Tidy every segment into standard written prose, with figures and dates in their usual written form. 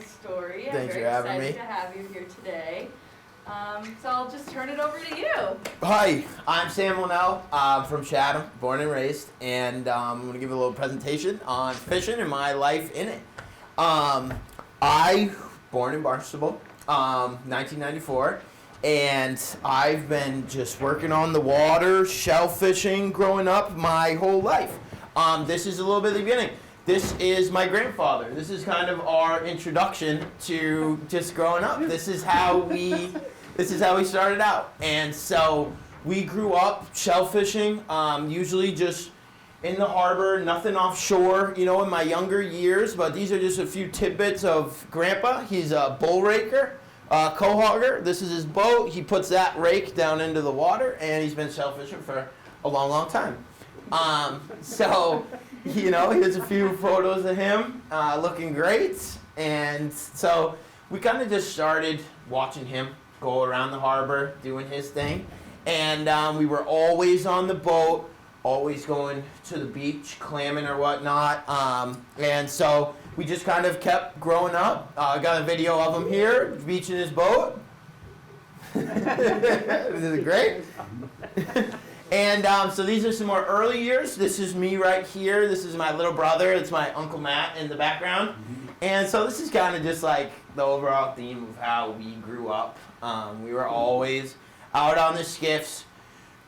story. Thanks I'm for having very me. excited to have you here today. So I'll just turn it over to you. Hi, I'm Sam Linnell. I'm from Chatham, born and raised, and I'm going to give a little presentation on fishing and my life in it. I born in Barnstable, 1994, and I've been just working on the water, shell fishing, growing up my whole life. This is a little bit of the beginning. This is my grandfather. This is kind of our introduction to just growing up. This is how we started out. And so we grew up shell fishing, usually just in the harbor, nothing offshore, in my younger years. But these are just a few tidbits of Grandpa. He's a bull raker, quahogger. This is his boat. He puts that rake down into the water, and he's been shell fishing for a long, long time. Here's a few photos of him looking great. And so we kind of just started watching him go around the harbor, doing his thing. And we were always on the boat, always going to the beach, clamming or whatnot. And so we just kind of kept growing up. I got a video of him here, beaching his boat. This is great. And so these are some more early years. This is me right here. This is my little brother. It's my Uncle Matt in the background. And so this is kind of just like the overall theme of how we grew up. We were always out on the skiffs,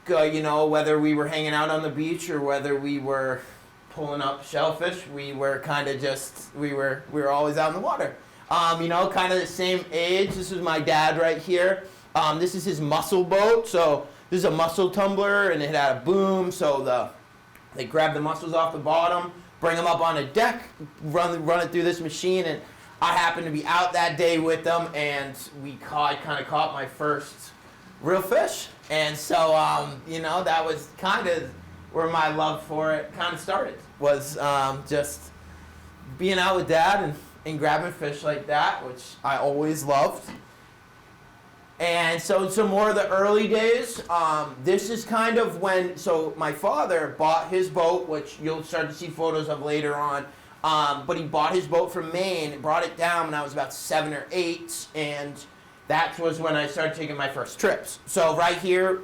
whether we were hanging out on the beach or whether we were pulling up shellfish. We were kind of just, we were always out in the water. Kind of the same age. This is my dad right here. This is his muscle boat. So this is a mussel tumbler, and it had a boom, so they grab the mussels off the bottom, bring them up on a deck, run it through this machine, and I happened to be out that day with them, and I kind of caught my first real fish. And so, that was kind of where my love for it kind of started, was just being out with Dad and grabbing fish like that, which I always loved. And so some more of the early days, this is kind of when, so my father bought his boat, which you'll start to see photos of later on, but he bought his boat from Maine and brought it down when I was about 7 or 8, and that was when I started taking my first trips. So right here,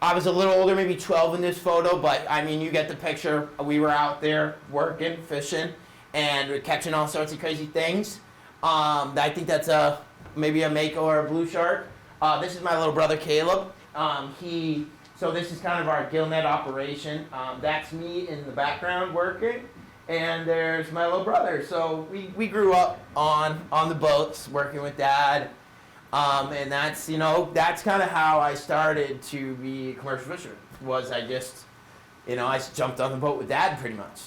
I was a little older, maybe 12 in this photo, but I mean, you get the picture. We were out there working, fishing, and we're catching all sorts of crazy things. I think that's maybe a mako or a blue shark. This is my little brother Caleb. So this is kind of our gill net operation. That's me in the background working, and there's my little brother. So we grew up on the boats working with Dad, and that's kind of how I started to be a commercial fisherman. Was I just I jumped on the boat with Dad pretty much,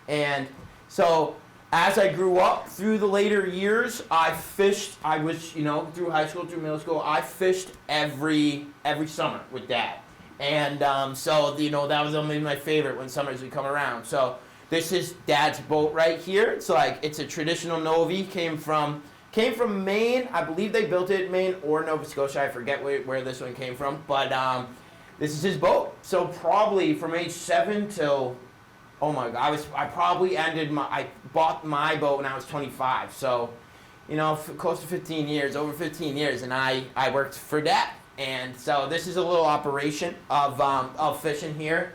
and so. As I grew up through the later years, I fished. I was, through high school, through middle school, I fished every summer with Dad. And so, that was maybe my favorite when summers would come around. So this is Dad's boat right here. It's a traditional Novi, came from Maine. I believe they built it in Maine or Nova Scotia. I forget where this one came from. But this is his boat. So probably from age 7 till... Oh my God! I bought my boat when I was 25. So, close to 15 years, over 15 years, and I worked for Dad. And so this is a little operation of fishing here.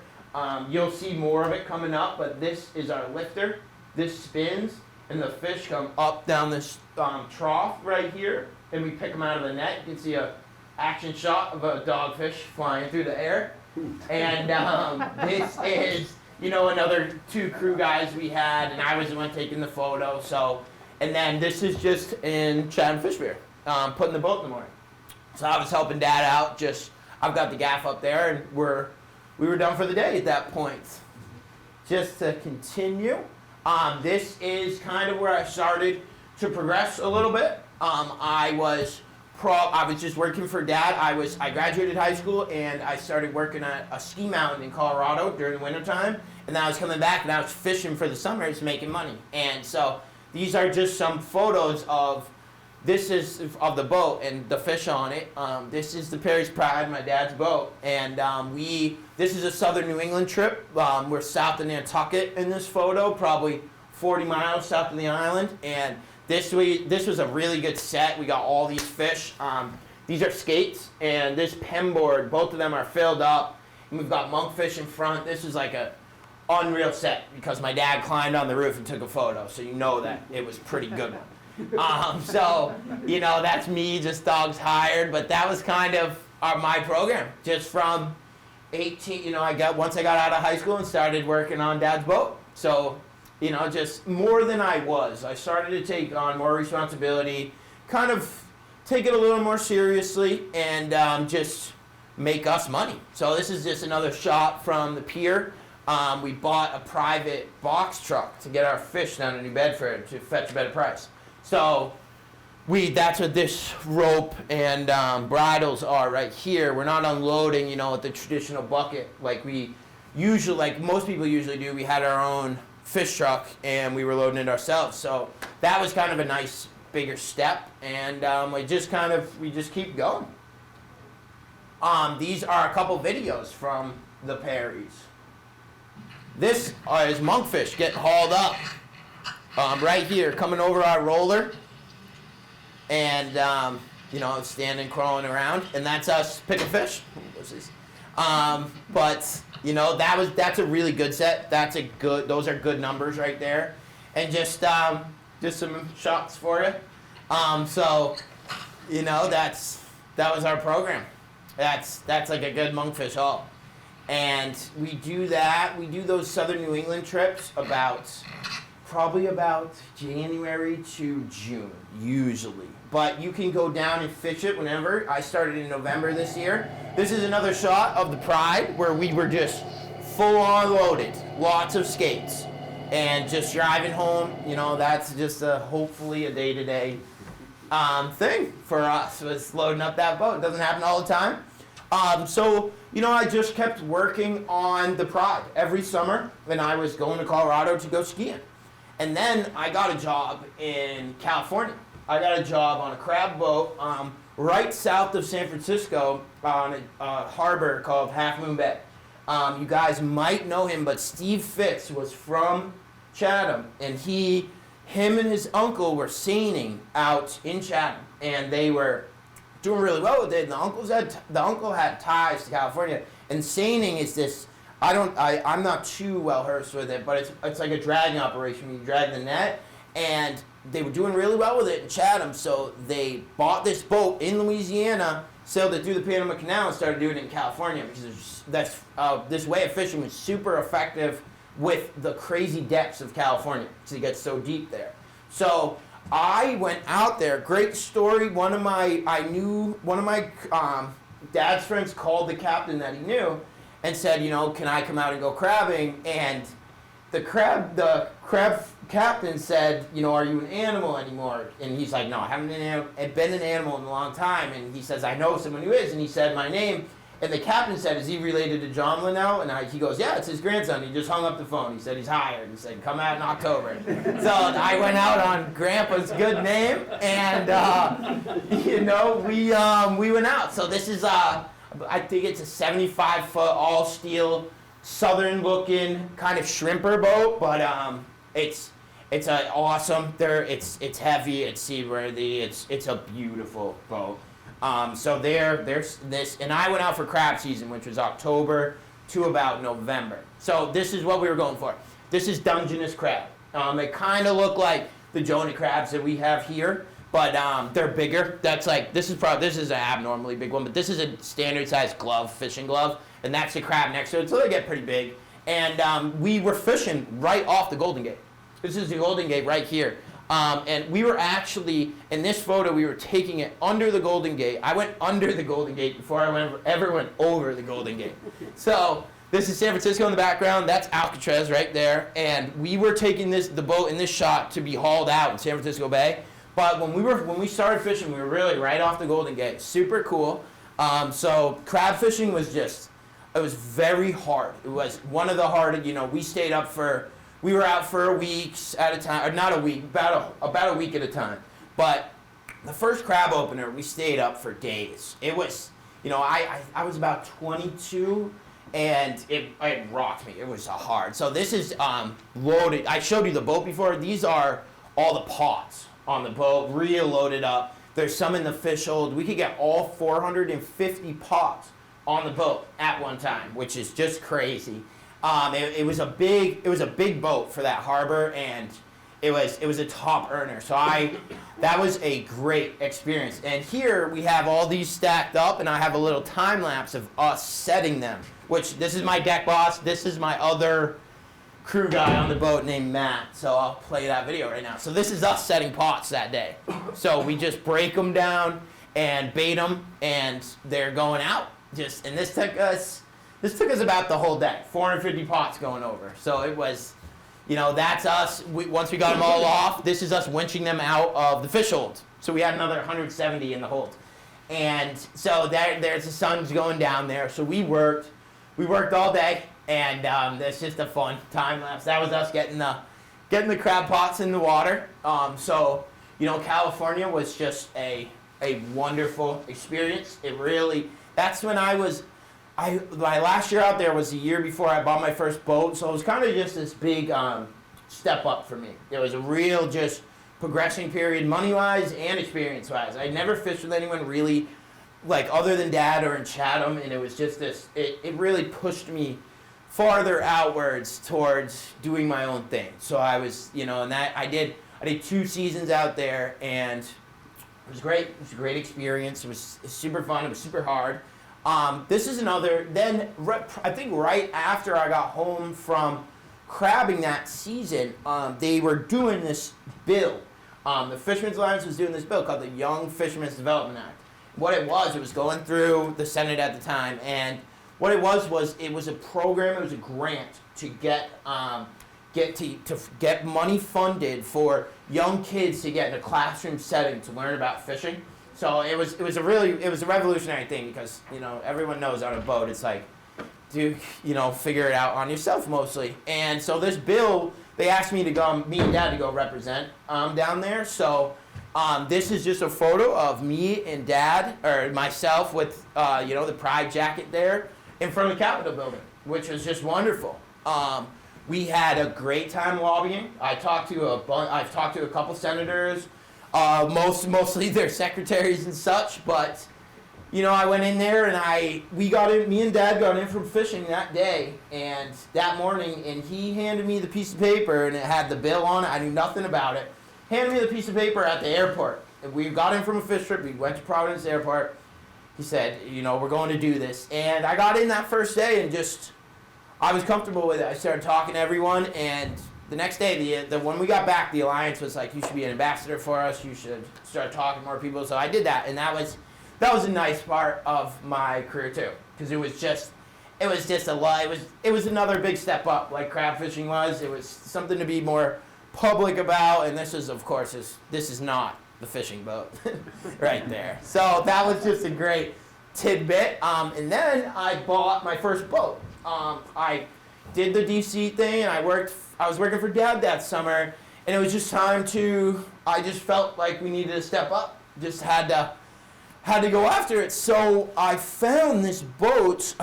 You'll see more of it coming up, but this is our lifter. This spins, and the fish come up down this trough right here, and we pick them out of the net. You can see a action shot of a dogfish flying through the air. And this is... another 2 crew guys we had, and I was the one taking the photo. So, and then this is just in Chatham Fish Pier, putting the boat in the morning. So I was helping Dad out. I've got the gaff up there, and we were done for the day at that point. Just to continue, this is kind of where I started to progress a little bit. I was just working for Dad. I graduated high school, and I started working at a ski mountain in Colorado during the wintertime. And then I was coming back, and I was fishing for the summers, making money. And so these are just some photos of the boat and the fish on it. This is the Perry's Pride, my dad's boat. And this is a southern New England trip. We're south of Nantucket in this photo, probably 40 miles south of the island. And this was a really good set. We got all these fish. These are skates, and this pen board, both of them are filled up. And we've got monkfish in front. This is like a unreal set because my dad climbed on the roof and took a photo, so you know that it was pretty good one. So, you know, that's me, just dogs hired, but that was kind of my program, just from 18, you know, once I got out of high school and started working on Dad's boat. So, you know, just more than I was. I started to take on more responsibility, kind of take it a little more seriously, and just make us money. So this is just another shot from the pier. We bought a private box truck to get our fish down to New Bedford to fetch a better price. So that's what this rope and bridles are right here. We're not unloading, you know, with the traditional bucket like most people usually do. We had our own fish truck and we were loading it ourselves. So that was kind of a nice bigger step, and we just keep going. These are a couple videos from the Perrys. This is monkfish getting hauled up right here, coming over our roller, and you know, standing, crawling around, and that's us picking fish. But you know, that's a really good set. Those are good numbers right there, and just some shots for you. So you know, that was our program. That's like a good monkfish haul. And we do that. We do those southern New England trips probably about January to June, usually. But you can go down and fish it whenever. I started in November this year. This is another shot of the Pride where we were just full on loaded, lots of skates, and just driving home. You know, that's just hopefully a day-to-day thing for us, was loading up that boat. It doesn't happen all the time. So, you know, I just kept working on the Pride every summer, and I was going to Colorado to go skiing. And then I got a job in California. I got a job on a crab boat right south of San Francisco on a harbor called Half Moon Bay. You guys might know him, but Steve Fitz was from Chatham, and him and his uncle were seining out in Chatham, and they were doing really well with it. And the uncle had ties to California, and seining is this. I'm not too well versed with it, but it's like a dragging operation. You drag the net, and they were doing really well with it in Chatham, so they bought this boat in Louisiana, sailed it through the Panama Canal, and started doing it in California, because this way of fishing was super effective with the crazy depths of California, because it gets so deep there. So I went out there. Great story. One of my dad's friends called the captain that he knew and said, you know, can I come out and go crabbing? And the crab captain said, you know, are you an animal anymore? And he's like, no, I haven't been an animal in a long time. And he says, I know someone who is. And he said my name. And the captain said, is he related to John Linnell? And he goes, yeah, it's his grandson. He just hung up the phone. He said he's hired. He said, come out in October. So I went out on Grandpa's good name, and you know, we went out. So this is I think it's a 75-foot all steel, southern looking kind of shrimper boat, but it's an awesome. It's heavy. It's seaworthy. It's a beautiful boat. So there's this, and I went out for crab season, which was October to about November. So this is what we were going for. This is Dungeness crab. They kind of look like the Jonah crabs that we have here, but they're bigger. This is an abnormally big one, but this is a standard size fishing glove, and that's the crab next to it. So they get pretty big. And we were fishing right off the Golden Gate. This is the Golden Gate right here. And we were actually, in this photo, we were taking it under the Golden Gate. I went under the Golden Gate before I ever went over the Golden Gate. So this is San Francisco in the background. That's Alcatraz right there. And we were taking the boat in this shot to be hauled out in San Francisco Bay. But when we started fishing, we were really right off the Golden Gate. Super cool. So crab fishing was it was very hard. It was one of the hardest, you know, we were out for weeks at a time, or not a week, about a week at a time. But the first crab opener, we stayed up for days. It was, you know, I was about 22, and it rocked me. It was hard. So this is loaded. I showed you the boat before. These are all the pots. on the boat, reel loaded up. There's some in the fish hold. We could get all 450 pots on the boat at one time, which is just crazy. It was a big boat for that harbor, and it was a top earner. So that was a great experience. And here we have all these stacked up, and I have a little time lapse of us setting them. Which this is my deck boss. This is my other crew guy on the boat named Matt. So I'll play that video right now. So this is us setting pots that day. So we just break them down and bait them, and they're going out. And this took us about the whole day. 450 pots going over. So it was, that's us. Once we got them all off, this is us winching them out of the fish hold. So we had another 170 in the hold. And so there's the sun's going down there. So we worked all day, and that's just a fun time lapse. That was us getting the crab pots in the water. California was just a wonderful experience. It really, that's when my last year out there was the year before I bought my first boat, so it was kind of just this big step up for me. It was a real just progression period, money-wise and experience-wise. I never fished with anyone really, other than Dad or in Chatham, and it was just this, it really pushed me farther outwards towards doing my own thing. So I was, and that I did 2 seasons out there, and it was great. It was a great experience. It was super fun. It was super hard. This is another, then I think right after I got home from crabbing that season, they were doing this bill. The Fishermen's Alliance was doing this bill called the Young Fishermen's Development Act. What it was going through the Senate at the time, and what it was a program, it was a grant to get money funded for young kids to get in a classroom setting to learn about fishing. So it was a revolutionary thing because, everyone knows on a boat it's like, figure it out on yourself mostly. And so this bill, they asked me and Dad to go represent down there. So this is just a photo of me and Dad, or myself with, the pride jacket there in front of the Capitol building, which was just wonderful. We had a great time lobbying. I've talked to a couple senators, mostly their secretaries and such, but I went in there and me and Dad got in from fishing that day and that morning, and he handed me the piece of paper and it had the bill on it. I knew nothing about it. Handed me the piece of paper at the airport. And we got in from a fish trip. We went to Providence Airport. He said, we're going to do this. And I got in that first day and I was comfortable with it. I started talking to everyone, and the next day, when we got back, the Alliance was like, you should be an ambassador for us. You should start talking to more people. So I did that, and that was a nice part of my career too, because it was another big step up, like crab fishing was. It was something to be more public about, and this is not the fishing boat right there. So that was just a great tidbit. And then I bought my first boat. I did the DC thing, and I was working for Dad that summer, and it was just time I just felt like we needed to step up. Just had to go after it. So I found this boat.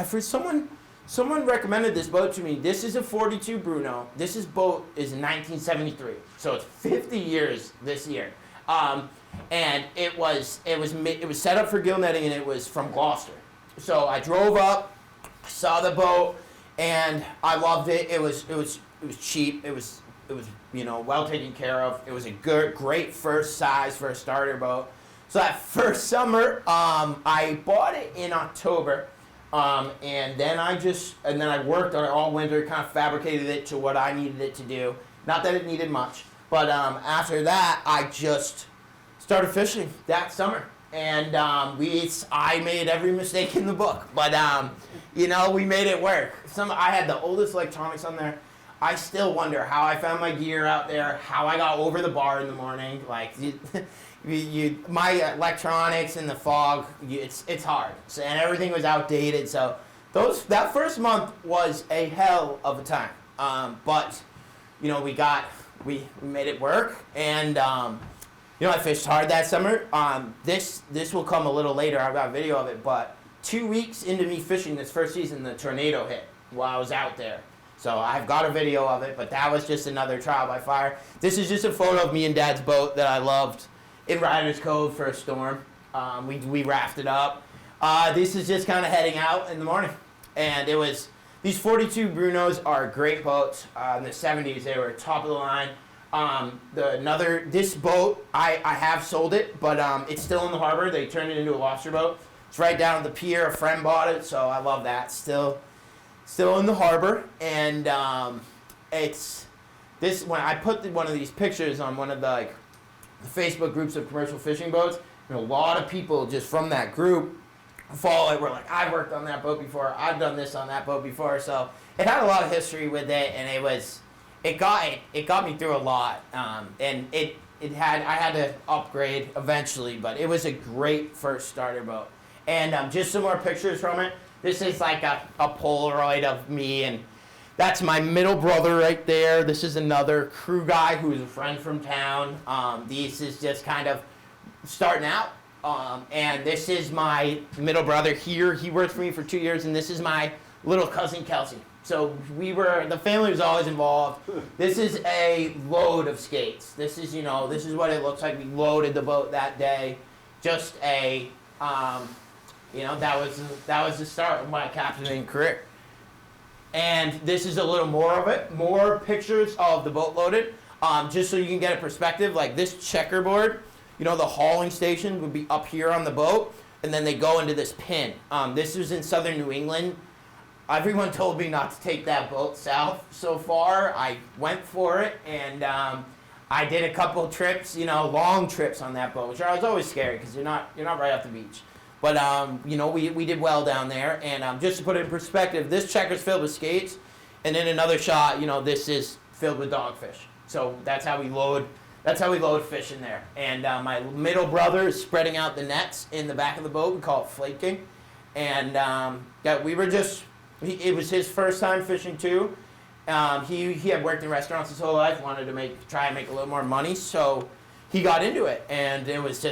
Someone recommended this boat to me. This is a 42 Bruno. This boat is 1973, so it's 50 years this year. And it was set up for gill netting, and it was from Gloucester. So I drove up, saw the boat, and I loved it. It was cheap. It was well taken care of. It was a great first size for a starter boat. So that first summer, I bought it in October, and then I worked on it all winter, kind of fabricated it to what I needed it to do. Not that it needed much, but after that, I just started fishing that summer. And I made every mistake in the book, but we made it work. I had the oldest electronics on there. I still wonder how I found my gear out there, how I got over the bar in the morning. My electronics in the fog, it's hard. So, and everything was outdated. So that first month was a hell of a time. But we made it work, and I fished hard that summer. This will come a little later. I've got a video of it. But 2 weeks into me fishing this first season, the tornado hit while I was out there. So I've got a video of it, but that was just another trial by fire. This is just a photo of me and Dad's boat that I loved in Riders Cove for a storm. We rafted up. This is just kind of heading out in the morning. And it was, these 42 Brunos are great boats. In the 70s, they were top of the line. This boat, I have sold it, but it's still in the harbor. They turned it into a lobster boat. It's right down at the pier. A friend bought it, so I love that. Still in the harbor. And it's this, when I put one of these pictures on one of the Facebook groups of commercial fishing boats, a lot of people just from that group follow it. We're like, I worked on that boat before. I've done this on that boat before. So it had a lot of history with it, and it got me through a lot. And I had to upgrade eventually, but it was a great first starter boat. And just some more pictures from it. This is like a Polaroid of me, and that's my middle brother right there. This is another crew guy who's a friend from town. This is just kind of starting out. And this is my middle brother here. He worked for me for 2 years, and this is my little cousin Kelsey. So the family was always involved. This is a load of skates. This is what it looks like. We loaded the boat that day. Just that was the start of my captaining career. And this is a little more of it. More pictures of the boat loaded. Just so you can get a perspective, like this checkerboard, the hauling station would be up here on the boat, and then they go into this pin. This was in southern New England. Everyone told me not to take that boat south so far. I went for it, and I did a couple trips, long trips on that boat, which I was always scary because you're not right off the beach. But we did well down there, and just to put it in perspective, this checker's filled with skates, and in another shot, this is filled with dogfish. So that's how we load fish in there. And my middle brother is spreading out the nets in the back of the boat. We call it flaking, and it was his first time fishing too. He had worked in restaurants his whole life, wanted to try and make a little more money, so he got into it, and it was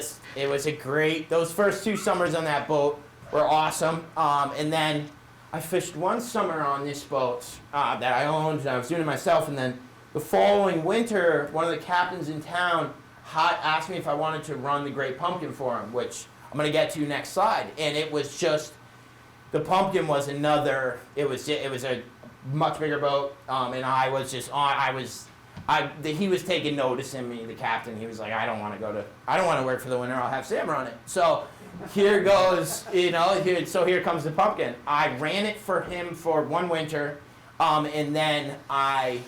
a great, those first 2 summers on that boat were awesome. And then I fished one summer on this boat that I owned, and I was doing it myself, and then the following winter, one of the captains in town asked me if I wanted to run the Great Pumpkin for him, which I'm going to get to next slide. And it was just, the Pumpkin was it was a much bigger boat, and I was just he was taking notice in me, the captain. He was like, I don't want to work for the winter, I'll have Sam run it. So here goes, here comes the Pumpkin. I ran it for him for one winter, and then I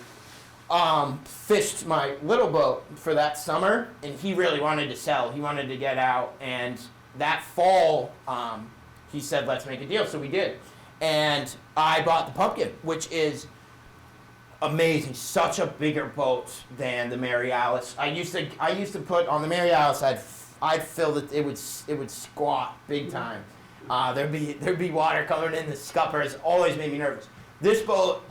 fished my little boat for that summer, and he really wanted to sell. He wanted to get out, and that fall, he said, let's make a deal, so we did. And I bought the Pumpkin, which is amazing. Such a bigger boat than the Mary Alice. I used to put on the Mary Alice. I'd fill it. It would squat big time. There'd be water coming in the scuppers. Always made me nervous. This boat,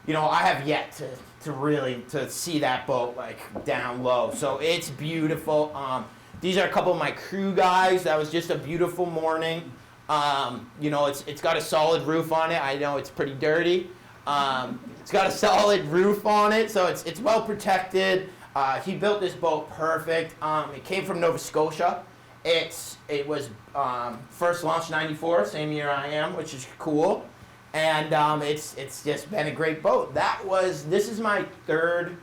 I have yet to really see that boat down low. So it's beautiful. These are a couple of my crew guys. That was just a beautiful morning. It's got a solid roof on it. I know it's pretty dirty. It's got a solid roof on it, so it's well protected. He built this boat perfect. It came from Nova Scotia. It was first launched '94, same year I am, which is cool. And it's just been a great boat. This is my third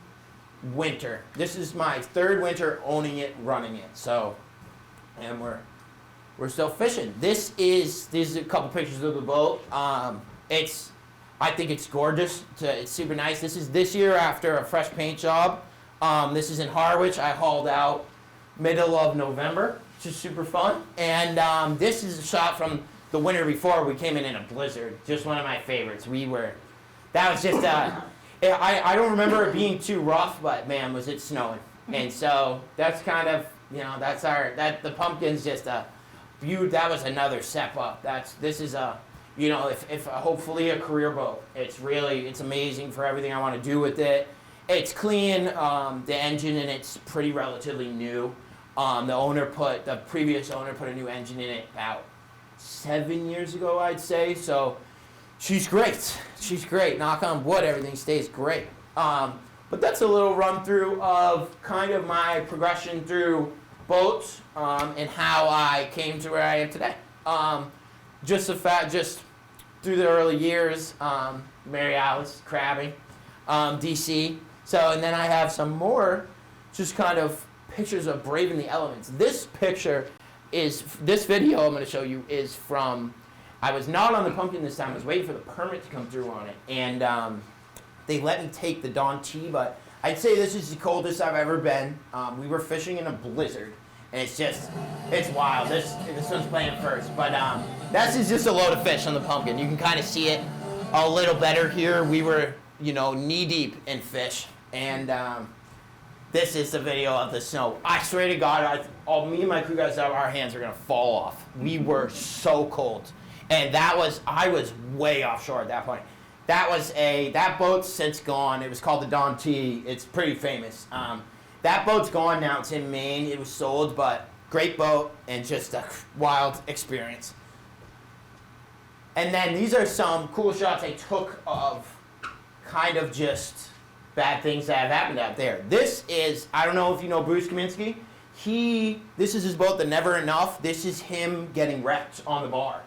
winter. This is my third winter owning it, running it. So, and we're still fishing. These are a couple pictures of the boat. I think it's gorgeous. It's super nice. This is this year after a fresh paint job. This is in Harwich. I hauled out middle of November, which is super fun. And this is a shot from the winter before. We came in a blizzard. Just one of my favorites. That was just, I don't remember it being too rough, but man, was it snowing. And so that's kind of, the Pumpkin's just that was another step up. This is if hopefully a career boat. It's amazing for everything I want to do with it. It's clean. The engine in it's pretty relatively new. The previous owner put a new engine in it about 7 years ago, I'd say. So she's great. She's great. Knock on wood, everything stays great. But that's a little run through of kind of my progression through boats and how I came to where I am today. Just through the early years, Mary Alice, crabbing, DC. So, and then I have some more just kind of pictures of braving the elements. This video I'm going to show you is from, I was not on the pumpkin this time, I was waiting for the permit to come through on it. And they let me take the Don T, but I'd say this is the coldest I've ever been. We were fishing in a blizzard, and it's wild. This one's playing first, but this is just a load of fish on the pumpkin. You can kind of see it a little better here. We were, knee deep in fish, and this is the video of the snow. I swear to God, me and my crew guys, our hands are gonna fall off. We were so cold, and I was way offshore at that point. That boat's since gone. It was called the Don T. It's pretty famous. That boat's gone now. It's in Maine. It was sold, but great boat and just a wild experience. And then these are some cool shots I took of kind of just bad things that have happened out there. This is, I don't know if you know Bruce Kaminsky. This is his boat, the Never Enough. This is him getting wrecked on the bar.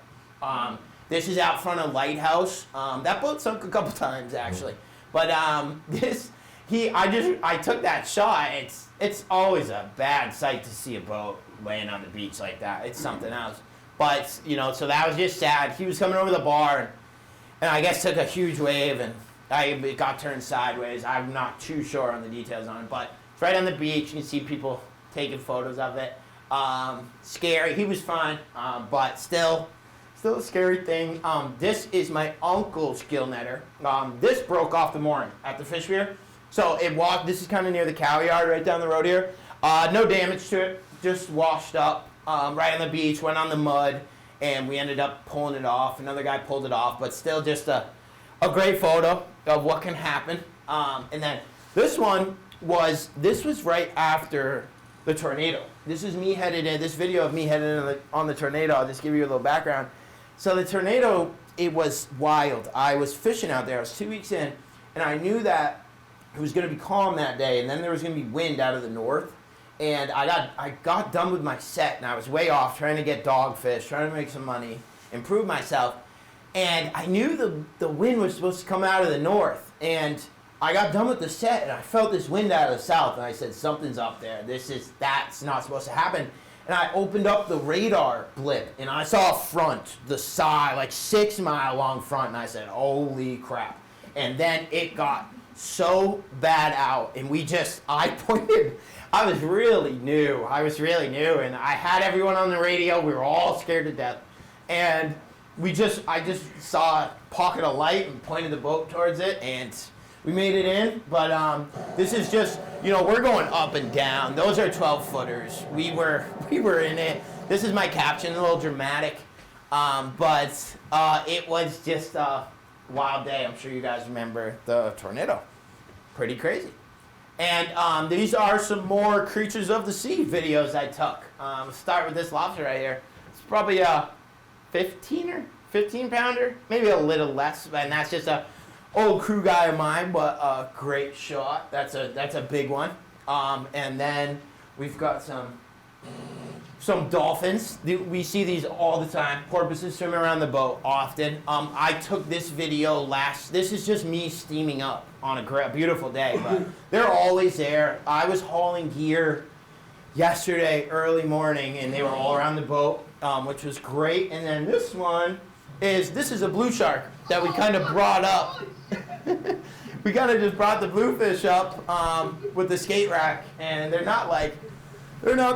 This is out front of Lighthouse. That boat sunk a couple times actually, but I took that shot. It's always a bad sight to see a boat laying on the beach like that. It's something else. But so that was just sad. He was coming over the bar, and I guess took a huge wave, and it got turned sideways. I'm not too sure on the details on it, but it's right on the beach. You can see people taking photos of it. Scary. He was fine, but still a scary thing. This is my uncle's gill netter. This broke off the mooring at the Fishery. So this is kind of near the cow yard right down the road here. No damage to it, just washed up right on the beach, went on the mud, and we ended up pulling it off. Another guy pulled it off, but still just a great photo of what can happen. And then this was right after the tornado. This is me headed in, this video of me headed in on the tornado. I'll just give you a little background. So the tornado, it was wild. I was fishing out there. I was 2 weeks in, and I knew that it was going to be calm that day, and then there was going to be wind out of the north. And I got done with my set, and I was way off trying to get dogfish, trying to make some money, improve myself. And I knew the wind was supposed to come out of the north. And I got done with the set, and I felt this wind out of the south, and I said, something's up there. That's not supposed to happen. And I opened up the radar blip, and I saw a front, the side, like 6 mile long front, and I said, holy crap. And then it got so bad out, and I pointed, I was really new, and I had everyone on the radio. We were all scared to death. And I just saw a pocket of light and pointed the boat towards it, and we made it in. But this is just, we're going up and down. Those are 12-footers. We were in it. This is my caption, a little dramatic. But it was just a wild day. I'm sure you guys remember the tornado. Pretty crazy. And these are some more Creatures of the Sea videos I took. Let's start with this lobster right here. It's probably a 15 pounder, maybe a little less, and that's just a old crew guy of mine, but a great shot. That's a big one. And then we've got some dolphins. We see these all the time. Porpoises swimming around the boat often. I took this video this is just me steaming up on a beautiful day, but they're always there. I was hauling gear yesterday early morning, and they were all around the boat, which was great. And then this is a blue shark that we kind of brought up. We kind of just brought the bluefish up with the skate rack, and they're not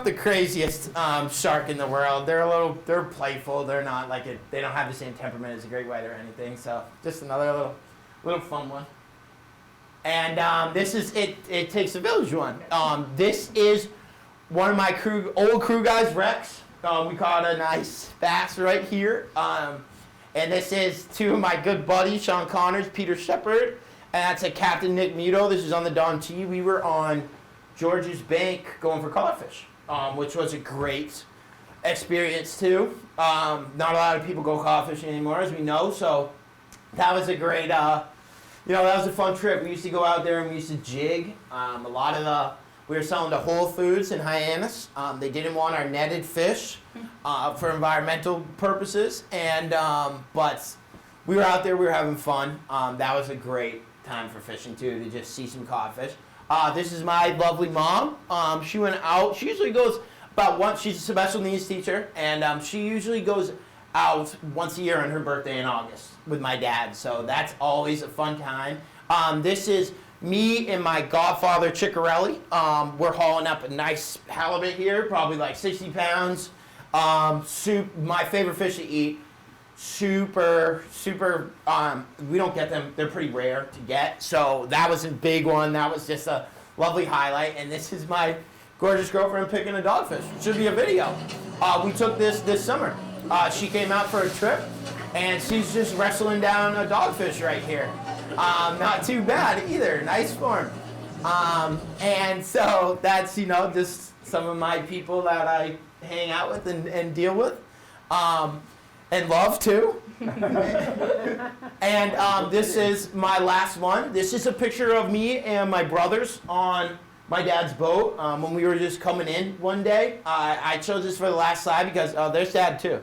the craziest shark in the world. They're playful. They're not they don't have the same temperament as a great white or anything. So just another little fun one. And this is it. It takes a village one. This is one of my old crew guys, Rex. We caught a nice bass right here. And this is two of my good buddies, Sean Connors, Peter Shepard, and that's a Captain Nick Muto. This is on the Don T. We were on George's Bank going for codfish, which was a great experience too. Not a lot of people go codfishing anymore, as we know, so that was a great, that was a fun trip. We used to go out there and we used to jig. We were selling to Whole Foods in Hyannis. They didn't want our netted fish for environmental purposes, and but we were out there. We were having fun. That was a great time for fishing too, to just see some codfish. This is my lovely mom. She went out. She usually goes about once. She's a special needs teacher, and she usually goes out once a year on her birthday in August with my dad. So that's always a fun time. This is me and my godfather Ciccarelli. We're hauling up a nice halibut here, probably like 60 pounds. Soup, my favorite fish to eat. Super, we don't get them, they're pretty rare to get. So that was a big one. That was just a lovely highlight. And this is my gorgeous girlfriend picking a dogfish. Should be a video. We took this summer. She came out for a trip and she's just wrestling down a dogfish right here. Not too bad either, nice form. And so that's, just some of my people that I hang out with and deal with. And love too. And this is my last one. This is a picture of me and my brothers on my dad's boat when we were just coming in one day. I chose this for the last slide because there's dad too.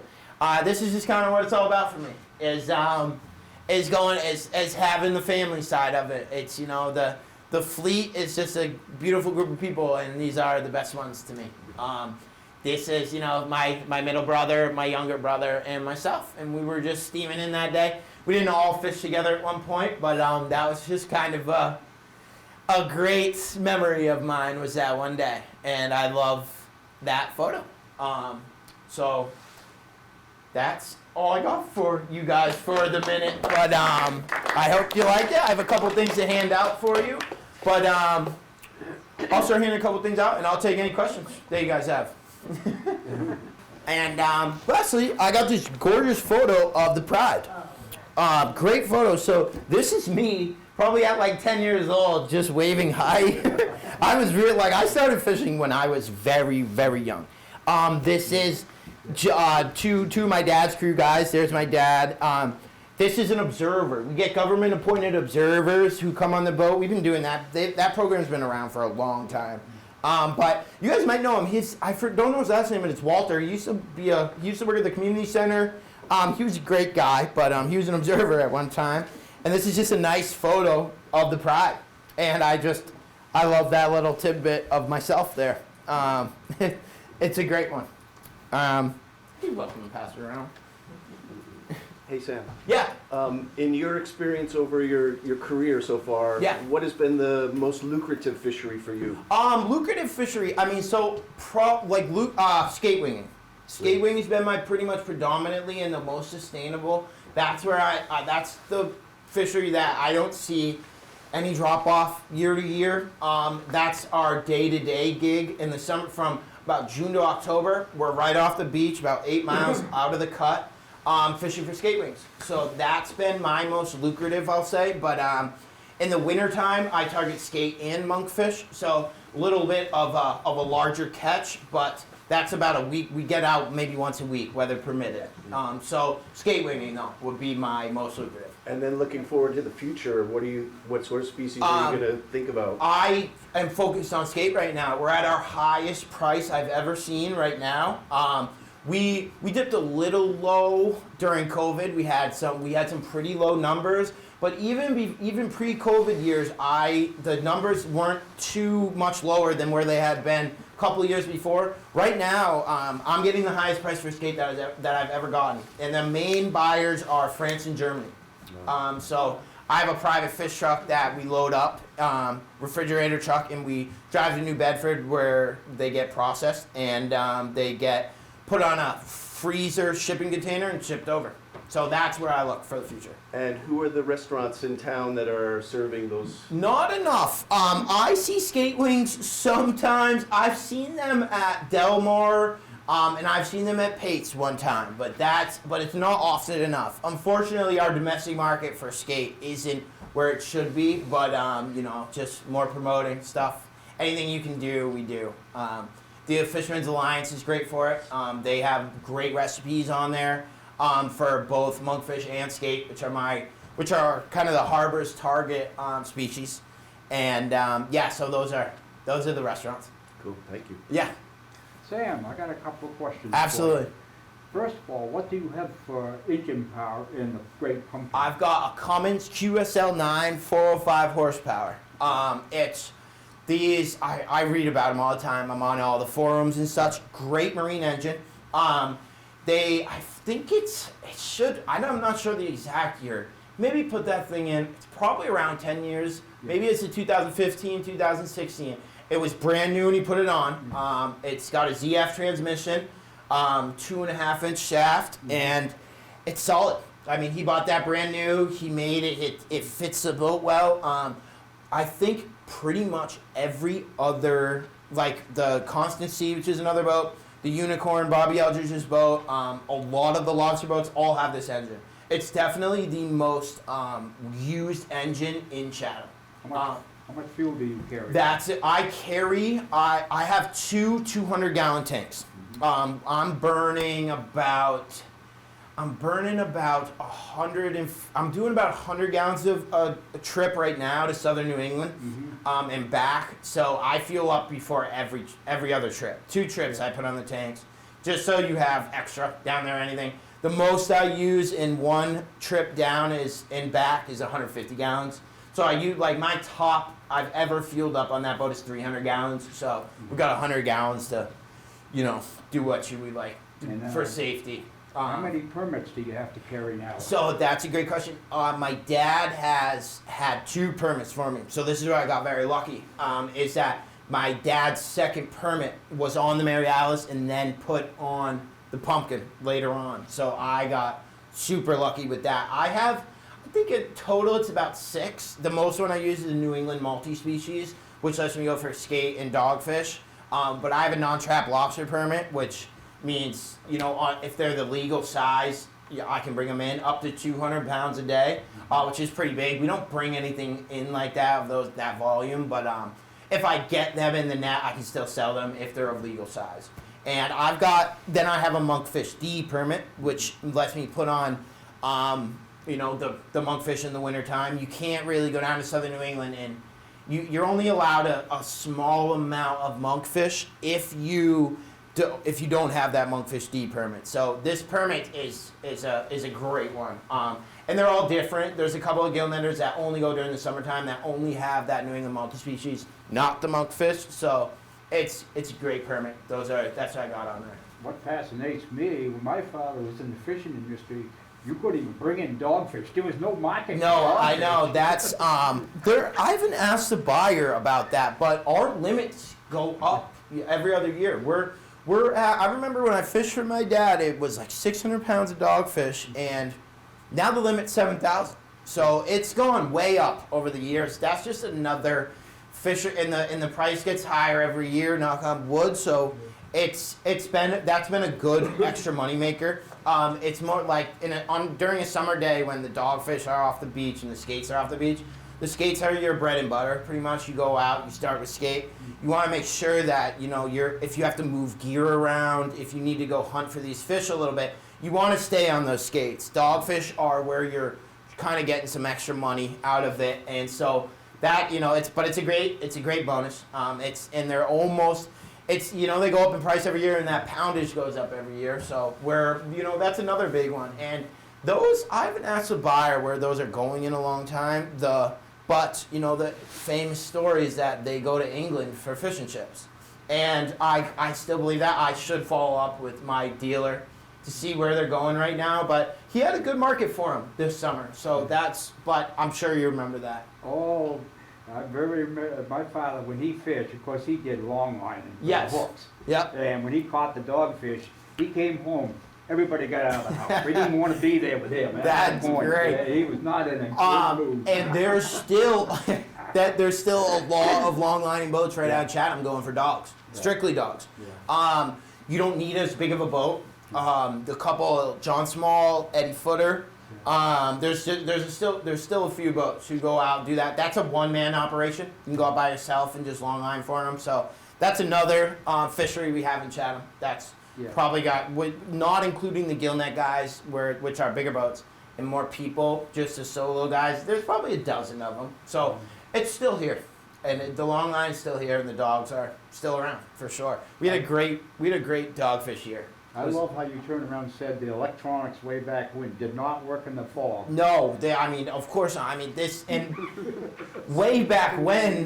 This is just kind of what it's all about for me. Is having the family side of it. It's the fleet is just a beautiful group of people, and these are the best ones to me. This is, my middle brother, my younger brother, and myself. And we were just steaming in that day. We didn't all fish together at one point, but that was just kind of a great memory of mine was that one day. And I love that photo. So that's all I got for you guys for the minute. But I hope you liked it. I have a couple things to hand out for you. But I'll start handing a couple things out, and I'll take any questions that you guys have. And lastly, I got this gorgeous photo of the Pride. Great photo. So this is me, probably at like 10 years old, just waving hi. I was I started fishing when I was very, very young. This is two of my dad's crew guys. There's my dad. This is an observer. We get government-appointed observers who come on the boat. We've been doing that. That program's been around for a long time. But you guys might know him. I don't know his last name, but it's Walter. He used to work at the community center. He was a great guy, but he was an observer at one time. And this is just a nice photo of the Pride. And I love that little tidbit of myself there. It's a great one. You're welcome to pass it around. Hey Sam. Yeah. In your experience over your career so far, yeah, what has been the most lucrative fishery for you? Lucrative fishery. I mean, skate winging. Skate winging has been my pretty much predominantly and the most sustainable. That's where that's the fishery that I don't see any drop off year to year. That's our day-to-day gig in the summer from about June to October. We're right off the beach, about 8 miles out of the cut. Fishing for skate wings. So that's been my most lucrative, I'll say. But in the wintertime, I target skate and monkfish. So a little bit of a larger catch, but that's about a week. We get out maybe once a week, weather permitted. So skate winging, though, would be my most lucrative. And then looking forward to the future, what sort of species are you going to think about? I am focused on skate right now. We're at our highest price I've ever seen right now. We dipped a little low during COVID. We had some pretty low numbers, but even pre-COVID years, the numbers weren't too much lower than where they had been a couple of years before. Right now, I'm getting the highest price for skate that I've ever gotten, and the main buyers are France and Germany. So I have a private fish truck that we load up, refrigerator truck, and we drive to New Bedford where they get processed and they get put on a freezer shipping container and shipped over. So that's where I look for the future. And who are the restaurants in town that are serving those? Not enough. I see skate wings sometimes. I've seen them at Del Mar, and I've seen them at Pate's one time, but it's not often enough. Unfortunately, our domestic market for skate isn't where it should be, but just more promoting stuff. Anything you can do, we do. The Fisherman's Alliance is great for it. They have great recipes on there for both monkfish and skate, which are my which are kind of the harbor's target species. And yeah, so those are the restaurants. Cool, thank you. Yeah, Sam, I got a couple of questions. absolutely. For you. First of all, what do you have for engine power in the Great Pumpkin? I've got a Cummins QSL 9 405 horsepower. It's these, I read about them all the time. I'm on all the forums and such. Great marine engine. I think I'm not sure the exact year. Maybe put that thing in, it's probably around 10 years. Maybe it's a 2015, 2016. It was brand new when he put it on. It's got a ZF transmission, 2.5-inch shaft, and it's solid. I mean, he bought that brand new. He made it fits the boat well. I think pretty much every other, like the Constancy, which is another boat, the Unicorn, Bobby Eldridge's boat, a lot of the lobster boats all have this engine. It's definitely the most used engine in Chatham. How much fuel do you carry? That's it. I have two 200-gallon tanks. I'm burning about 100 I'm doing about 100 gallons of a trip right now to southern New England, and back. So I fuel up before every other trip. 2 trips I put on the tanks, just so you have extra down there or anything. The most I use in one trip down and back is 150 gallons. So I use, like, my top I've ever fueled up on that boat is 300 gallons. So we've got 100 gallons to, do what you would like for safety. How many permits do you have to carry now? So that's a great question. My dad has had 2 permits for me. So this is where I got very lucky, is that my dad's second permit was on the Mary Alice and then put on the Pumpkin later on. So I got super lucky with that. I think in total it's about 6. The most one I use is the New England multi-species, which lets me go for skate and dogfish. But I have a non-trap lobster permit, which means, if they're the legal size, I can bring them in up to 200 pounds a day, which is pretty big. We don't bring anything in like that of that volume, but if I get them in the net, I can still sell them if they're of legal size. And I have a monkfish D permit, which lets me put on, the monkfish in the wintertime. You can't really go down to southern New England, and you're only allowed a small amount of monkfish if you don't have that monkfish D permit. So this permit is a great one. And they're all different. There's a couple of gillnetters that only go during the summertime that only have that New England multi-species, not the monkfish. So it's a great permit. That's what I got on there. What fascinates me, when my father was in the fishing industry, you couldn't even bring in dogfish. There was no market. No, I know. That's I haven't asked the buyer about that, but our limits go up every other year. I remember when I fished for my dad, it was like 600 pounds of dogfish, and now the limit's 7,000. So it's gone way up over the years. That's just another fish, and the price gets higher every year. Knock on wood. So that's been a good extra money maker. It's more like during a summer day when the dogfish are off the beach and the skates are off the beach. The skates are your bread and butter. Pretty much, you go out, you start with skate. You want to make sure that if you have to move gear around, if you need to go hunt for these fish a little bit, you want to stay on those skates. Dogfish are where you're kind of getting some extra money out of it, and so that it's a great bonus. They go up in price every year, and that poundage goes up every year. So that's another big one. And those, I haven't asked the buyer where those are going in a long time. But the famous story is that they go to England for fish and chips. And I still believe that. I should follow up with my dealer to see where they're going right now. But he had a good market for them this summer. So but I'm sure you remember that. Oh, I very remember my father, when he fished, of course he did long lining with Yes. hooks. Yep. And when he caught the dogfish, he came home. Everybody got out of the house. We didn't want to be there with him. That's great. He was not in a good mood. And there's still a law of long lining boats right out of Chatham going for dogs, strictly dogs. Yeah. You don't need as big of a boat. The couple, John Small, Eddie Footer. There's still a few boats who go out and do that. That's a one-man operation. You can go out by yourself and just long line for them. So that's another fishery we have in Chatham. That's probably got, not including the gillnet guys, which are bigger boats. and more people, just the solo guys, there's probably a dozen of them. So it's still here. And the long line's still here, and the dogs are still around, for sure. We had a great dogfish year. I love how you turned around and said the electronics way back when did not work in the fall. No, of course not. I mean, and way back when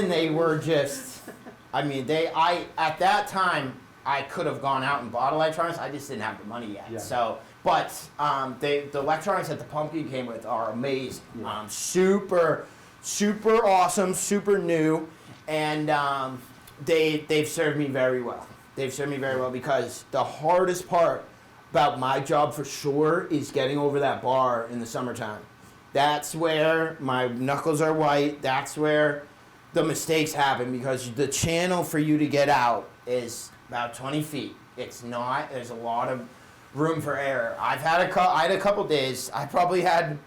they were just, at that time, I could have gone out and bought electronics. I just didn't have the money yet. Yeah. So, but the electronics that the pumpkin came with are amazing. Yeah. Super awesome, super new, and they've served me very well. They've served me very well because the hardest part about my job for sure is getting over that bar in the summertime. That's where my knuckles are white. That's where the mistakes happen because the channel for you to get out is about 20 feet. It's not. There's a lot of room for error. I had a couple days. I probably had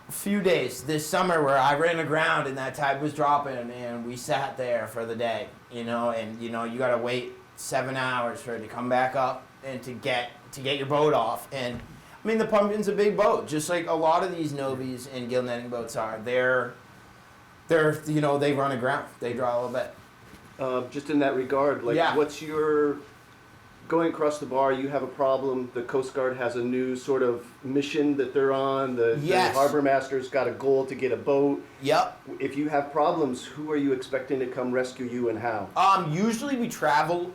a few days this summer where I ran aground and that tide was dropping and we sat there for the day, you gotta wait 7 hours for it to come back up and to get your boat off. And the Pumpkin's a big boat, just like a lot of these Novies and gill netting boats are. They're they run aground. They draw a little bit. Just in that regard, what's your going across the bar? You have a problem. The Coast Guard has a new sort of mission that they're on. The harbor master's got a goal to get a boat. Yep. If you have problems, who are you expecting to come rescue you and how? Usually we travel.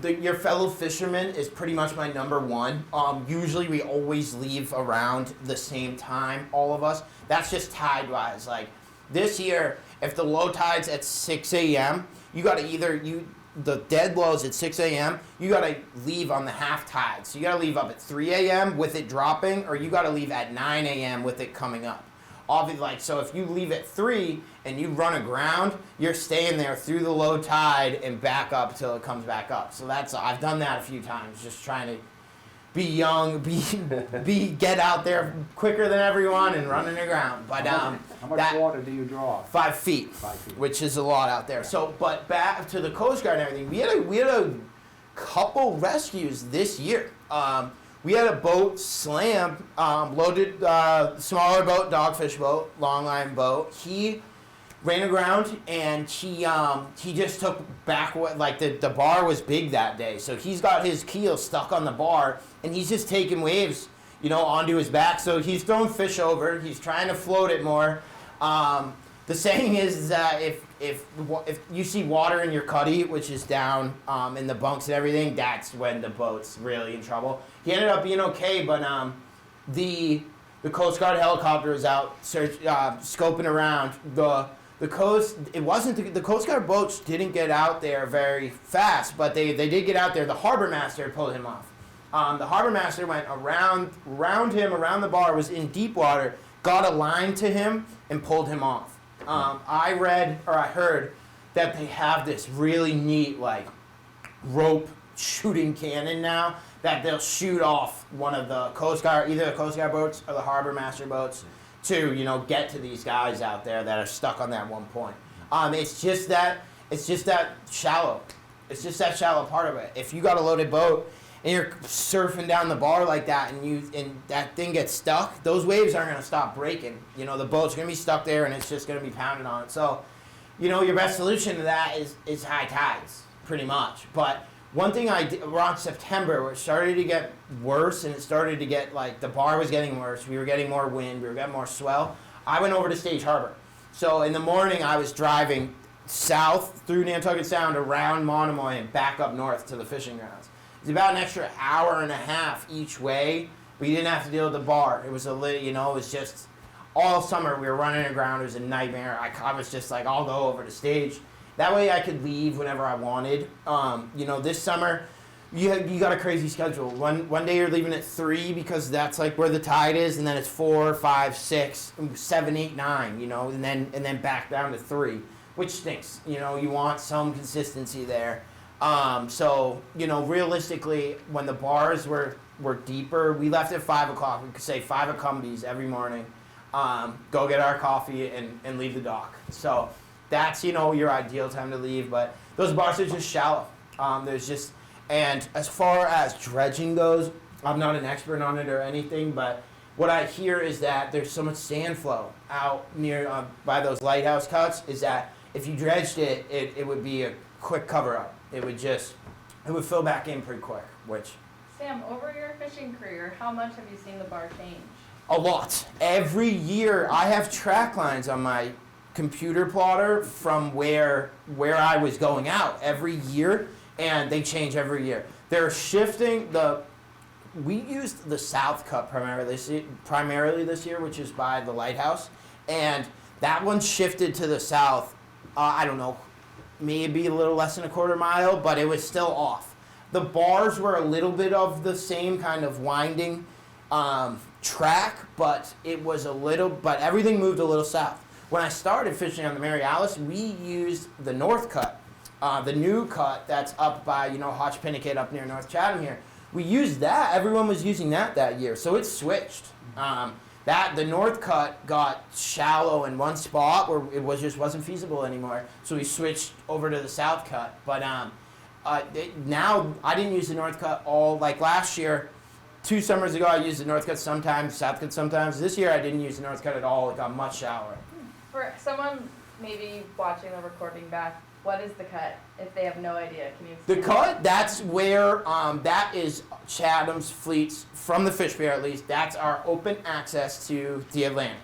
Your fellow fisherman is pretty much my number one. Usually we always leave around the same time, all of us. That's just tide wise. Like this year, if the low tide's at 6 a.m., you got to the dead lows at 6 a.m., you got to leave on the half tide. So you got to leave up at 3 a.m. with it dropping, or you got to leave at 9 a.m. with it coming up. So if you leave at 3 and you run aground, you're staying there through the low tide and back up till it comes back up. So I've done that a few times, just trying to be young, get out there quicker than everyone and running aground. But how much water do you draw? 5 feet, 5 feet, which is a lot out there. So, but back to the Coast Guard and everything, we had a couple rescues this year. We had a boat slam, loaded, smaller boat, dogfish boat, longline boat. He ran aground and he just took back the bar was big that day, so he's got his keel stuck on the bar and he's just taking waves, onto his back. So he's throwing fish over. He's trying to float it more. The saying is that if you see water in your cuddy, which is down in the bunks and everything, that's when the boat's really in trouble. He ended up being okay, but the Coast Guard helicopter was out scoping around the coast. It wasn't the Coast Guard boats didn't get out there very fast, but they did get out there. The harbor master pulled him off. The harbor master went around the bar, was in deep water, got a line to him, and pulled him off. I heard that they have this really neat rope shooting cannon now that they'll shoot off one of the Coast Guard, either the Coast Guard boats or the harbor master boats, to get to these guys out there that are stuck on that one point. It's just that shallow. It's just that shallow part of it. If you got a loaded boat and you're surfing down the bar like that and that thing gets stuck, those waves aren't going to stop breaking. The boat's going to be stuck there and it's just going to be pounding on it. So, your best solution to that is high tides, pretty much. But one thing I did around September, where it started to get worse and it started to get the bar was getting worse, we were getting more wind, we were getting more swell, I went over to Stage Harbor. So in the morning I was driving south through Nantucket Sound around Monomoy and back up north to the fishing grounds. It's about an extra hour and a half each way, but you didn't have to deal with the bar. It was it was just all summer we were running aground. It was a nightmare. I was just I'll go over to Stage. That way I could leave whenever I wanted. This summer, you got a crazy schedule. One day you're leaving at 3 because that's where the tide is, and then it's 4, 5, 6, 7, 8, 9, and then back down to 3, which stinks. You want some consistency there. Realistically, when the bars were deeper, we left at 5 o'clock. We could say 5 o'cumbies every morning. Go get our coffee and leave the dock. So that's, your ideal time to leave, but those bars are just shallow. And as far as dredging goes, I'm not an expert on it or anything, but what I hear is that there's so much sand flow out near by those lighthouse cuts, is that if you dredged it, it would be a quick cover-up. It would fill back in pretty quick, which... Sam, over your fishing career, how much have you seen the bar change? A lot. Every year, I have track lines on my computer plotter from where I was going out every year, and they change every year. They're shifting we used the South Cut primarily this year, which is by the lighthouse, and that one shifted to the south. I don't know, maybe a little less than a quarter mile, but it was still off. The bars were a little bit of the same kind of winding track, but but everything moved a little south. When I started fishing on the Mary Alice, we used the North Cut, the new cut that's up by Hotchpinnicket up near North Chatham here. We used that. Everyone was using that year, so it switched. The North Cut got shallow in one spot where it just wasn't feasible anymore, so we switched over to the South Cut. But now I didn't use the North Cut like last year. 2 summers ago, I used the North Cut sometimes, South Cut sometimes. This year, I didn't use the North Cut at all. It got much shallower. For someone maybe watching the recording back, what is the cut? If they have no idea, can you explain? The cut, that's where, that is Chatham's fleets, from the Fish Pier at least, that's our open access to the Atlantic.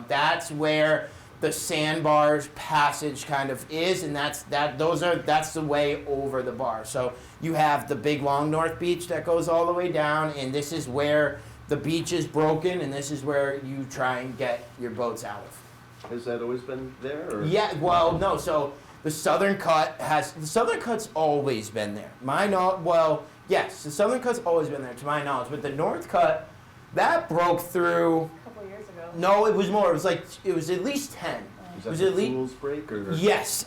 That's where the sandbars passage kind of is, and that's the way over the bar. So you have the big long North Beach that goes all the way down, and this is where the beach is broken, and this is where you try and get your boats out of. Has that always been there? Or? Yeah, well, no, so the Southern Cut's always been there. Yes, the Southern Cut's always been there to my knowledge, but the North Cut, that broke through. A couple years ago. No, it was more. It was at least 10. Is that the Fool's Break? Or? Yes,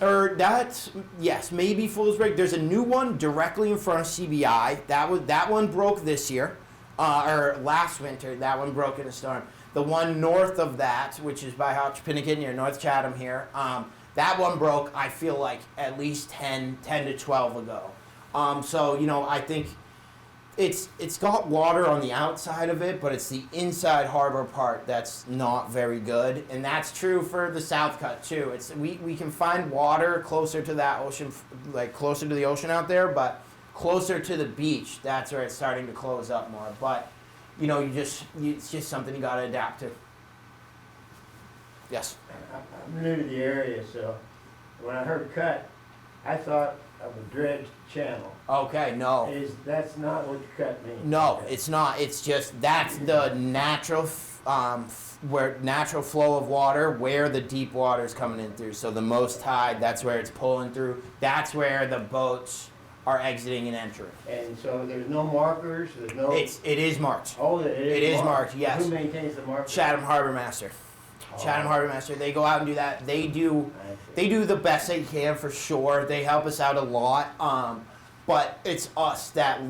maybe Fool's Break. There's a new one directly in front of CBI. That one broke this year, or last winter. That one broke in a storm. The one north of that, which is by Hotchpinnicket near North Chatham here, that one broke, I feel like, at least 10 to 12 ago. So, I think it's got water on the outside of it, but it's the inside harbor part that's not very good. And that's true for the South Cut, too. We can find water closer to that ocean, like closer to the ocean out there, but closer to the beach, that's where it's starting to close up more. But, it's just something you got to adapt to. Yes? I'm new to the area, so when I heard cut, I thought of a dredged channel. Okay, no. That's not what the cut means? No, Okay. it's not. It's just that's the natural flow of water where the deep water is coming in through. So the most tide, that's where it's pulling through. That's where the boats are exiting and entering. And so there's no markers, there's no... It is marked. Oh, it is marked, yes. Who maintains the markers? Chatham Harbor Master. Chatham Harbor Master. They go out and do that. They do the best they can for sure. They help us out a lot. But it's us that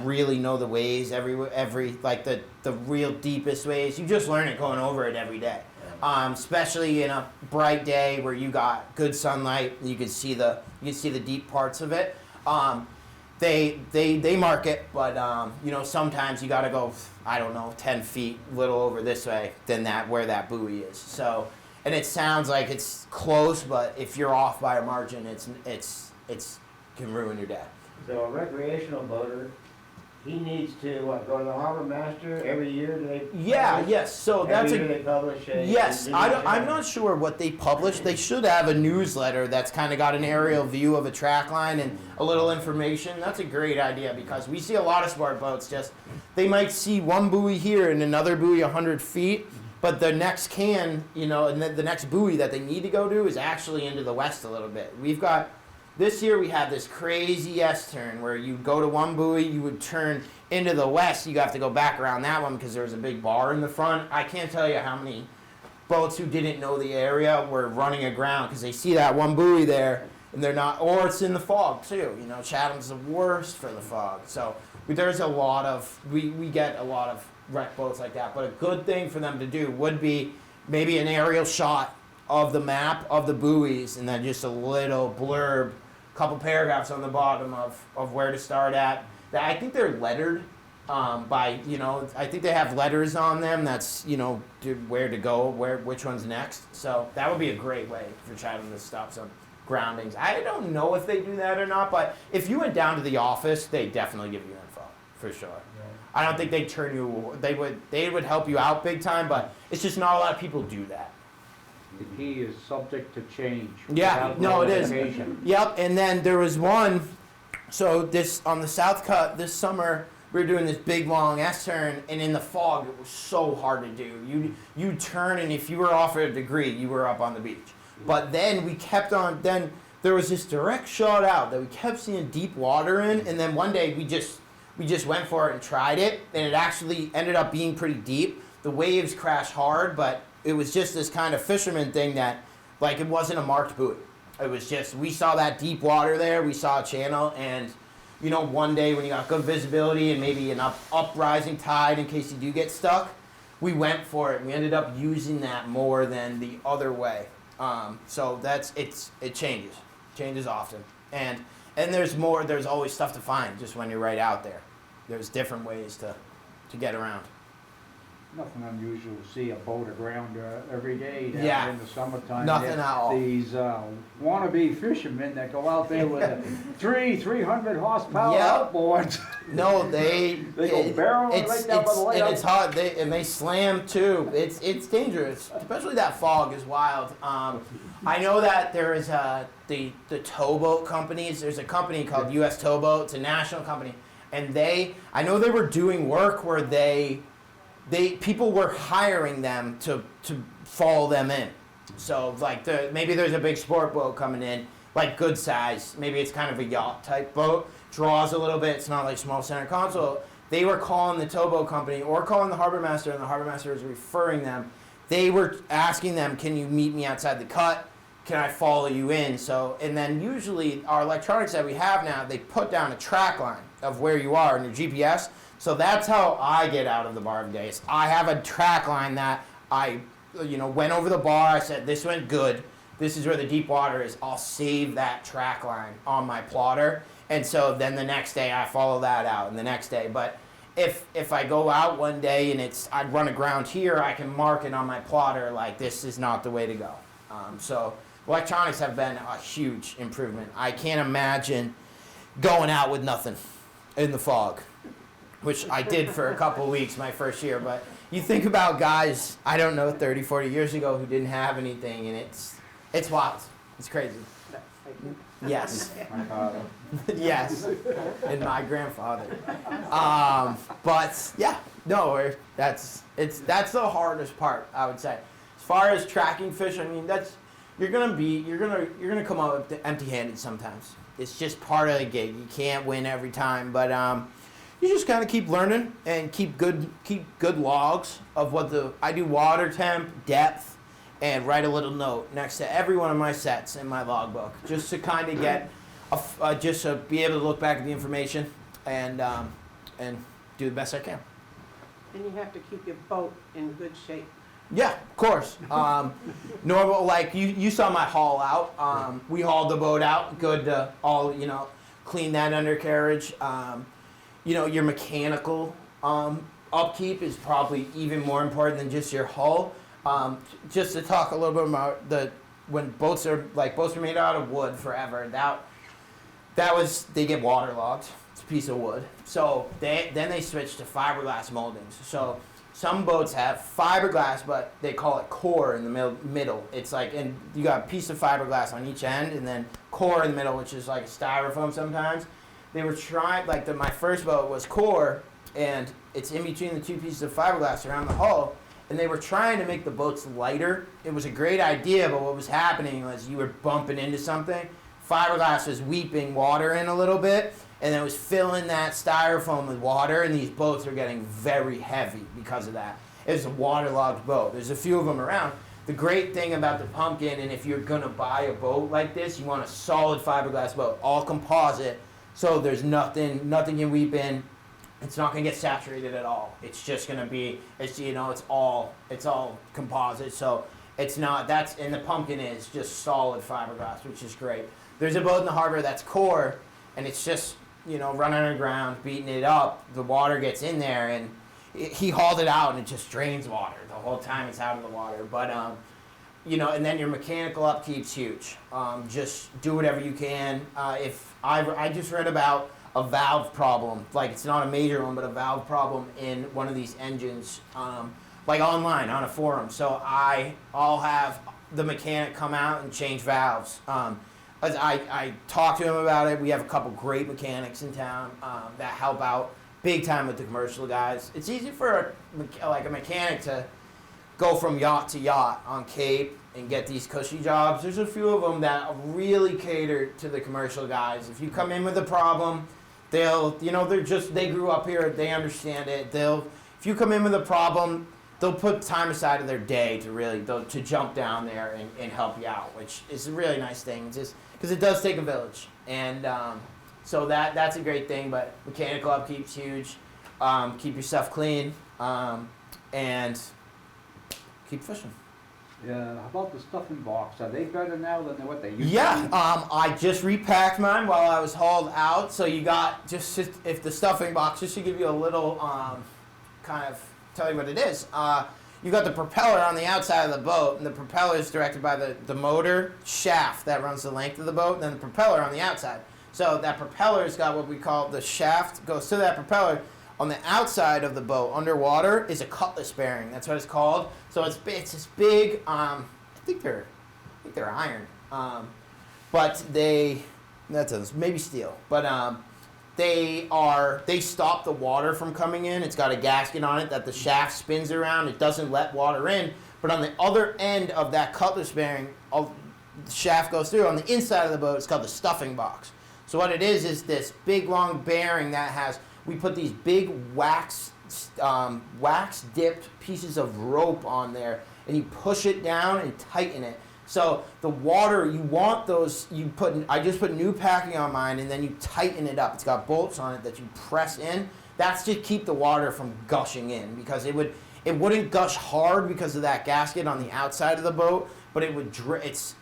really know the ways, every like the real deepest ways. You just learn it going over it every day. Especially in a bright day where you got good sunlight, you can see the deep parts of it. They mark it, but sometimes you gotta go, 10 feet, a little over this way than where that buoy is. So, and it sounds like it's close, but if you're off by a margin, it's can ruin your day. So a recreational boater, he needs to go to the harbor master every year? Do they? Yes. So every year they publish a. Yes, I'm not sure what they publish. They should have a newsletter that's kind of got an aerial view of a track line and a little information. That's a great idea because we see a lot of sport boats they might see one buoy here and another buoy 100 feet, but the next and the next buoy that they need to go to is actually into the west a little bit. This year we had this crazy S-turn where you go to one buoy, you would turn into the west, you have to go back around that one because there was a big bar in the front. I can't tell you how many boats who didn't know the area were running aground because they see that one buoy there and they're not, or it's in the fog too. Chatham's the worst for the fog. So there's a lot of, we get a lot of wreck boats like that, but a good thing for them to do would be maybe an aerial shot of the map of the buoys and then just a little blurb, couple paragraphs on the bottom of where to start at. I think they're lettered by, I think they have letters on them that's, where to go, which one's next. So that would be a great way for Chatham to stop some groundings. I don't know if they do that or not, but if you went down to the office, they definitely give you info, for sure. I don't think they'd turn you, they would help you out big time, but it's just not a lot of people do that. The key is subject to change. Yeah, without no, it is. notification. Yep, and then there was one, so on the South Cut this summer, we were doing this big long S-turn, and in the fog, it was so hard to do. You turn, and if you were off at a degree, you were up on the beach. But then we kept on, then there was this direct shot out that we kept seeing deep water in, and then one day we just went for it and tried it, and it actually ended up being pretty deep. The waves crashed hard, but it was just this kind of fisherman thing that, like, it wasn't a marked buoy. It was just, we saw that deep water there, we saw a channel, and one day when you got good visibility and maybe an uprising tide in case you do get stuck, we went for it. We ended up using that more than the other way. So it changes often. And there's always stuff to find just when you're right out there. There's different ways to get around. Nothing unusual to see a boat aground every day down Yeah. in the summertime. Nothing There's at all. These wannabe fishermen that go out there with 300 horsepower Yep. outboards. No, they They go barreling right down by the and layup. it's hard. They slam too. It's dangerous, especially that fog is wild. I know that there is the towboat companies. There's a company called U.S. Towboat. It's a national company, and I know they were doing work where people were hiring them to follow them in. So like maybe there's a big sport boat coming in, like good size. Maybe it's kind of a yacht type boat. Draws a little bit. It's not like small center console. They were calling the towboat company or calling the harbor master, and the harbor master was referring them. They were asking them, "Can you meet me outside the cut? Can I follow you in?" So, and then usually our electronics that we have now, they put down a track line of where you are in your GPS. So that's how I get out of the bar every day. I have a track line that I, went over the bar. I said, this went good. This is where the deep water is. I'll save that track line on my plotter. And so then the next day I follow that out, and the next day. But if I go out one day and I'd run aground here, I can mark it on my plotter like this is not the way to go. So electronics have been a huge improvement. I can't imagine going out with nothing in the fog, which I did for a couple weeks my first year. But you think about guys, 30, 40 years ago who didn't have anything, and it's wild. It's crazy. Yes. My father. Yes. And my grandfather. But yeah, no, that's the hardest part, I would say. As far as tracking fish, I mean, you're gonna come out empty-handed sometimes. It's just part of the gig. You can't win every time, but you just kind of keep learning and keep good logs of I do water temp, depth, and write a little note next to every one of my sets in my logbook, just to kind of get just to be able to look back at the information and do the best I can. And you have to keep your boat in good shape. Yeah, of course. Normal, like you saw my haul out. We hauled the boat out, good to clean that undercarriage. Your mechanical upkeep is probably even more important than just your hull. Just to talk a little bit about when boats are made out of wood forever. They get waterlogged. It's a piece of wood. So then they switch to fiberglass moldings. So some boats have fiberglass, but they call it core in the middle. It's like, and you got a piece of fiberglass on each end, and then core in the middle, which is like a styrofoam sometimes. They were trying, my first boat was core, and it's in between the two pieces of fiberglass around the hull, and they were trying to make the boats lighter. It was a great idea, but what was happening was you were bumping into something. Fiberglass was weeping water in a little bit, and it was filling that styrofoam with water, and these boats are getting very heavy because of that. It was a waterlogged boat. There's a few of them around. The great thing about the pumpkin, and if you're gonna buy a boat like this, you want a solid fiberglass boat, all composite, so there's nothing can weep in. It's not gonna get saturated at all. It's just gonna be, it's all composite. So it's not, and the pumpkin is just solid fiberglass, which is great. There's a boat in the harbor that's core, and it's just running underground, beating it up, the water gets in there, and he hauled it out, and it just drains water the whole time it's out in the water. But and then your mechanical upkeep's huge. Just do whatever you can. If I just read about a valve problem, like it's not a major one, but a valve problem in one of these engines, like online on a forum. So I'll have the mechanic come out and change valves. I talked to him about it. We have a couple great mechanics in town that help out big time with the commercial guys. It's easy for a mechanic to go from yacht to yacht on Cape and get these cushy jobs. There's a few of them that really cater to the commercial guys. If you come in with a problem, they grew up here, they understand it. If you come in with a problem, they'll put time aside of their day to jump down there and help you out, which is a really nice thing, just because it does take a village. And so that's a great thing, but mechanical upkeep's huge. Keep your stuff clean, and keep fishing. Yeah, how about the stuffing box? Are they better now than what they used to be? Yeah, I just repacked mine while I was hauled out. So you got if the stuffing box, just to give you a little kind of tell you what it is. You got the propeller on the outside of the boat, and the propeller is directed by the motor shaft that runs the length of the boat, and then the propeller on the outside. So that propeller's got what we call the shaft goes to that propeller. On the outside of the boat, underwater, is a cutlass bearing. That's what it's called. So it's this big. I think they're iron, but that's maybe steel. But they stop the water from coming in. It's got a gasket on it that the shaft spins around. It doesn't let water in. But on the other end of that cutlass bearing, the shaft goes through. On the inside of the boat, it's called the stuffing box. So what it is this big long bearing that has. We put these big wax dipped pieces of rope on there, and you push it down and tighten it. So the water, you want those, I just put new packing on mine, and then you tighten it up. It's got bolts on it that you press in. That's to keep the water from gushing in, because it wouldn't gush hard because of that gasket on the outside of the boat, but it would drip. It's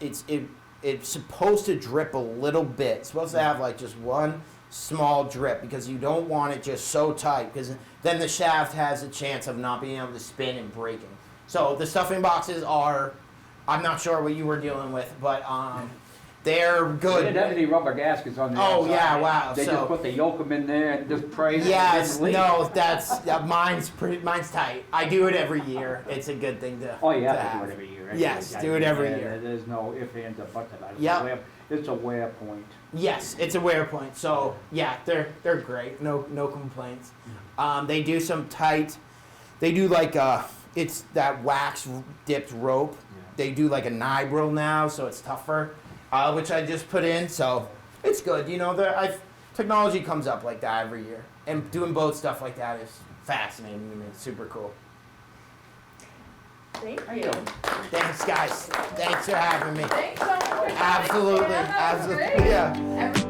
supposed to drip a little bit. It's supposed to have like just one small drip, because you don't want it just so tight, because then the shaft has a chance of not being able to spin and breaking. So the stuffing boxes are, I'm not sure what you were dealing with, but they're good. They didn't have any rubber gaskets on the outside. Oh yeah, wow. They just put the yoke in there and just pray. Yes, no, mine's tight. I do it every year. It's a good thing to. Oh, you have to do it every year. Yes, do it every year. There's no ifs, ands, or buts about it. Yep. It's a wear point. Yes, it's a wear point. So yeah, they're great. No complaints. They do some tight. They do like it's that wax dipped rope. Yeah. They do like a nibral now, so it's tougher, which I just put in. So it's good. Technology comes up like that every year, and doing boat stuff like that is fascinating and it's super cool. Thank you. Thanks, guys. Thanks for having me. Thanks so much for coming. Absolutely, Yeah, that was absolutely. great. Yeah.